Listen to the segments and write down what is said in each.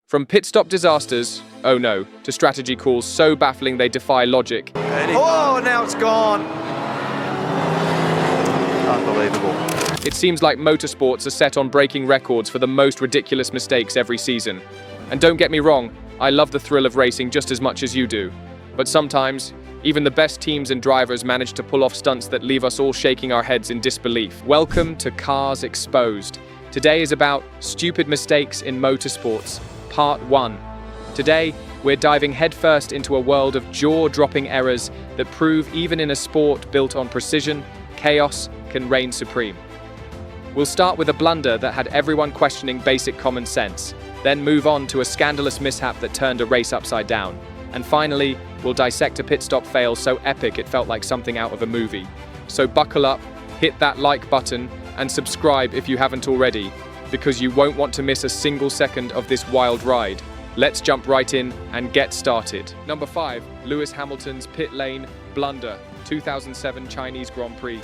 From pit stop disasters, oh no, to strategy calls so baffling they defy logic. Oh, now it's gone. Unbelievable. It seems like motorsports are set on breaking records for the most ridiculous mistakes every season. And don't get me wrong, I love the thrill of racing just as much as you do. But sometimes, even the best teams and drivers manage to pull off stunts that leave us all shaking our heads in disbelief. Welcome to Cars Exposed. Today is about stupid mistakes in motorsports, Part 1. Today, we're diving headfirst into a world of jaw-dropping errors that prove even in a sport built on precision, chaos can reign supreme. We'll start with a blunder that had everyone questioning basic common sense, then move on to a scandalous mishap that turned a race upside down. And finally, we'll dissect a pit stop fail so epic it felt like something out of a movie. So buckle up, hit that like button, and subscribe if you haven't already, because you won't want to miss a single second of this wild ride. Let's jump right in and get started. Number 5, Lewis Hamilton's pit lane blunder, 2007 Chinese Grand Prix.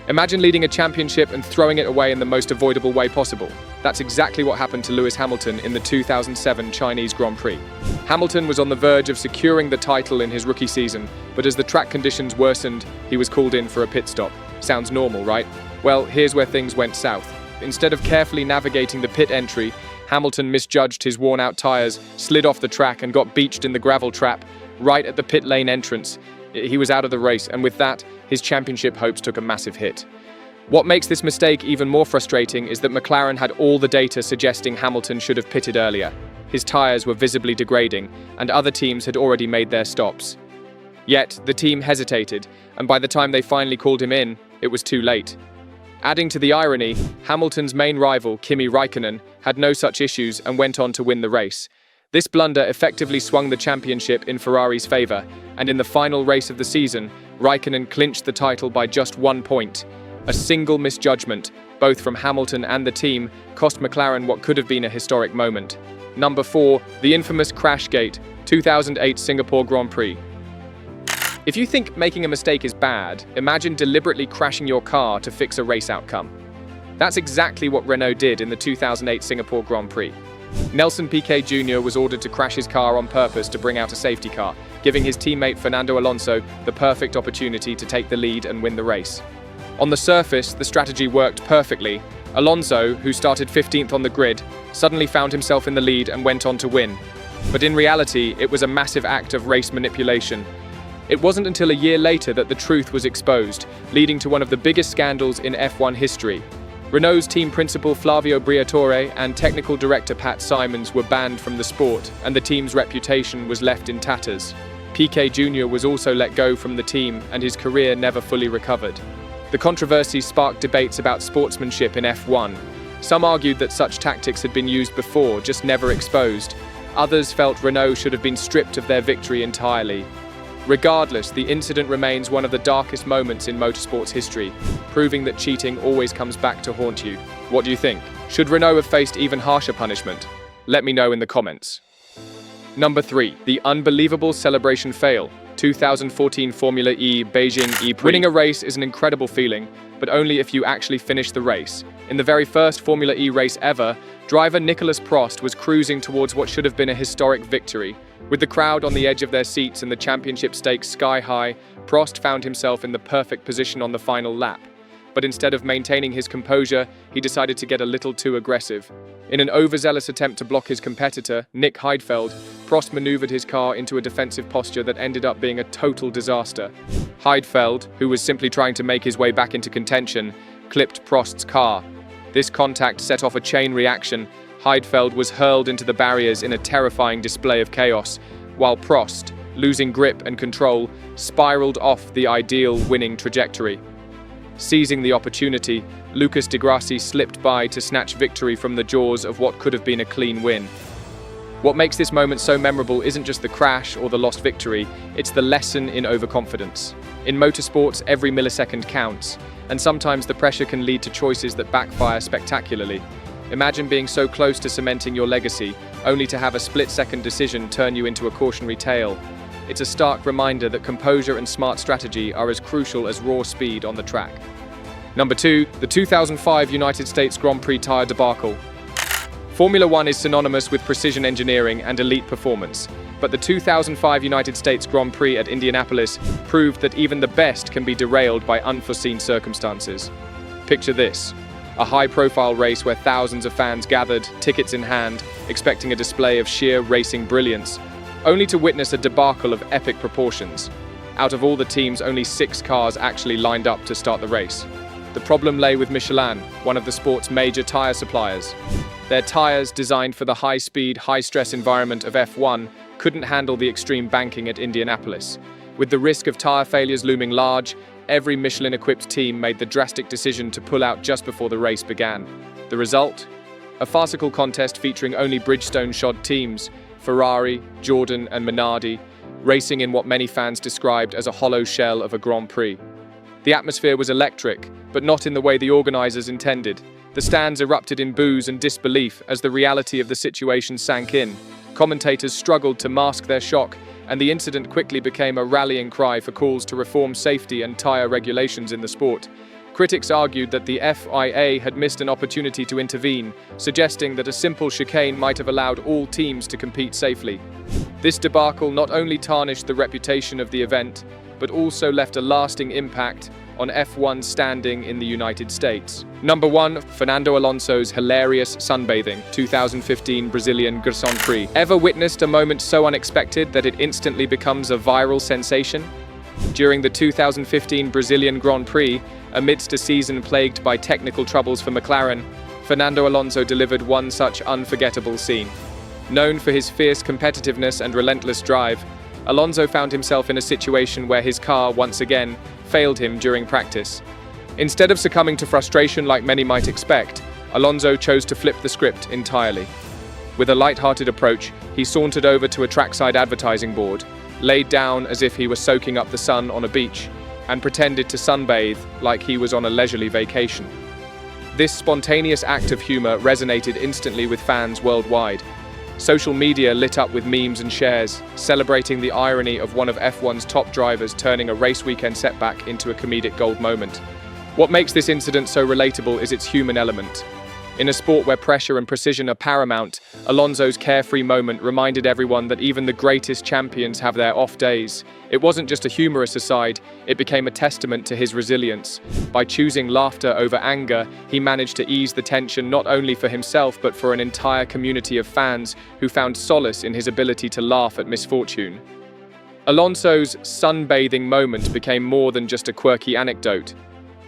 Imagine leading a championship and throwing it away in the most avoidable way possible. That's exactly what happened to Lewis Hamilton in the 2007 Chinese Grand Prix. Hamilton was on the verge of securing the title in his rookie season, but as the track conditions worsened, he was called in for a pit stop. Sounds normal, right? Well, here's where things went south. Instead of carefully navigating the pit entry, Hamilton misjudged his worn-out tires, slid off the track and got beached in the gravel trap right at the pit lane entrance. He was out of the race, and with that, his championship hopes took a massive hit. What makes this mistake even more frustrating is that McLaren had all the data suggesting Hamilton should have pitted earlier. His tires were visibly degrading, and other teams had already made their stops. Yet, the team hesitated, and by the time they finally called him in, it was too late. Adding to the irony, Hamilton's main rival, Kimi Raikkonen, had no such issues and went on to win the race. This blunder effectively swung the championship in Ferrari's favour, and in the final race of the season, Raikkonen clinched the title by just 1 point. A single misjudgment, both from Hamilton and the team, cost McLaren what could have been a historic moment. Number 4, the infamous Crashgate, 2008 Singapore Grand Prix. If you think making a mistake is bad, imagine deliberately crashing your car to fix a race outcome. That's exactly what Renault did in the 2008 Singapore Grand Prix. Nelson Piquet Jr. was ordered to crash his car on purpose to bring out a safety car, giving his teammate Fernando Alonso the perfect opportunity to take the lead and win the race. On the surface, the strategy worked perfectly. Alonso, who started 15th on the grid, suddenly found himself in the lead and went on to win. But in reality, it was a massive act of race manipulation. It wasn't until a year later that the truth was exposed, leading to one of the biggest scandals in F1 history. Renault's team principal Flavio Briatore and technical director Pat Simons were banned from the sport, and the team's reputation was left in tatters. Piquet Jr. was also let go from the team, and his career never fully recovered. The controversy sparked debates about sportsmanship in F1. Some argued that such tactics had been used before, just never exposed. Others felt Renault should have been stripped of their victory entirely. Regardless, the incident remains one of the darkest moments in motorsports history, proving that cheating always comes back to haunt you. What do you think? Should Renault have faced even harsher punishment? Let me know in the comments. Number 3, the unbelievable celebration fail, 2014 Formula E Beijing E-Prix. Winning a race is an incredible feeling, but only if you actually finish the race. In the very first Formula E race ever, driver Nicolas Prost was cruising towards what should have been a historic victory. With the crowd on the edge of their seats and the championship stakes sky high, Prost found himself in the perfect position on the final lap. But instead of maintaining his composure, he decided to get a little too aggressive. In an overzealous attempt to block his competitor, Nick Heidfeld, Prost maneuvered his car into a defensive posture that ended up being a total disaster. Heidfeld, who was simply trying to make his way back into contention, clipped Prost's car. This contact set off a chain reaction. Heidfeld was hurled into the barriers in a terrifying display of chaos, while Prost, losing grip and control, spiraled off the ideal winning trajectory. Seizing the opportunity, Lucas di Grassi slipped by to snatch victory from the jaws of what could have been a clean win. What makes this moment so memorable isn't just the crash or the lost victory, it's the lesson in overconfidence. In motorsports, every millisecond counts, and sometimes the pressure can lead to choices that backfire spectacularly. Imagine being so close to cementing your legacy, only to have a split-second decision turn you into a cautionary tale. It's a stark reminder that composure and smart strategy are as crucial as raw speed on the track. Number 2, the 2005 United States Grand Prix tire debacle. Formula One is synonymous with precision engineering and elite performance, but the 2005 United States Grand Prix at Indianapolis proved that even the best can be derailed by unforeseen circumstances. Picture this: a high-profile race where thousands of fans gathered, tickets in hand, expecting a display of sheer racing brilliance, only to witness a debacle of epic proportions. Out of all the teams, only 6 cars actually lined up to start the race. The problem lay with Michelin, one of the sport's major tire suppliers. Their tires, designed for the high-speed, high-stress environment of F1, couldn't handle the extreme banking at Indianapolis. With the risk of tire failures looming large, every Michelin-equipped team made the drastic decision to pull out just before the race began. The result? A farcical contest featuring only Bridgestone-shod teams, Ferrari, Jordan and Minardi, racing in what many fans described as a hollow shell of a Grand Prix. The atmosphere was electric, but not in the way the organizers intended. The stands erupted in boos and disbelief as the reality of the situation sank in. Commentators struggled to mask their shock, and the incident quickly became a rallying cry for calls to reform safety and tire regulations in the sport. Critics argued that the FIA had missed an opportunity to intervene, suggesting that a simple chicane might have allowed all teams to compete safely. This debacle not only tarnished the reputation of the event, but also left a lasting impact on F1's standing in the United States. Number 1, Fernando Alonso's hilarious sunbathing, 2015 Brazilian Grand Prix. Ever witnessed a moment so unexpected that it instantly becomes a viral sensation? During the 2015 Brazilian Grand Prix, amidst a season plagued by technical troubles for McLaren, Fernando Alonso delivered one such unforgettable scene. Known for his fierce competitiveness and relentless drive, Alonso found himself in a situation where his car, once again, failed him during practice. Instead of succumbing to frustration like many might expect, Alonso chose to flip the script entirely. With a light-hearted approach, he sauntered over to a trackside advertising board, laid down as if he were soaking up the sun on a beach, and pretended to sunbathe like he was on a leisurely vacation. This spontaneous act of humor resonated instantly with fans worldwide. Social media lit up with memes and shares, celebrating the irony of one of F1's top drivers turning a race weekend setback into a comedic gold moment. What makes this incident so relatable is its human element. In a sport where pressure and precision are paramount, Alonso's carefree moment reminded everyone that even the greatest champions have their off days. It wasn't just a humorous aside, it became a testament to his resilience. By choosing laughter over anger, he managed to ease the tension not only for himself but for an entire community of fans who found solace in his ability to laugh at misfortune. Alonso's sunbathing moment became more than just a quirky anecdote.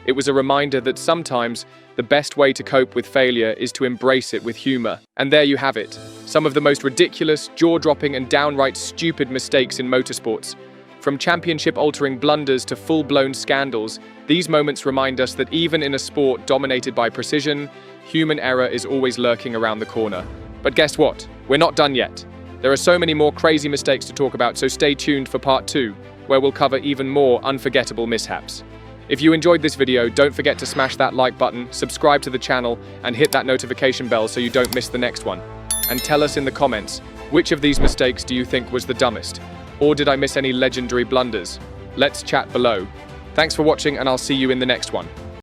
It was a reminder that sometimes the best way to cope with failure is to embrace it with humor. And there you have it, some of the most ridiculous, jaw-dropping and downright stupid mistakes in motorsports. From championship-altering blunders to full-blown scandals, these moments remind us that even in a sport dominated by precision, human error is always lurking around the corner. But guess what? We're not done yet. There are so many more crazy mistakes to talk about, so stay tuned for part 2, where we'll cover even more unforgettable mishaps. If you enjoyed this video, don't forget to smash that like button, subscribe to the channel, and hit that notification bell so you don't miss the next one. And tell us in the comments, which of these mistakes do you think was the dumbest? Or did I miss any legendary blunders? Let's chat below. Thanks for watching, and I'll see you in the next one.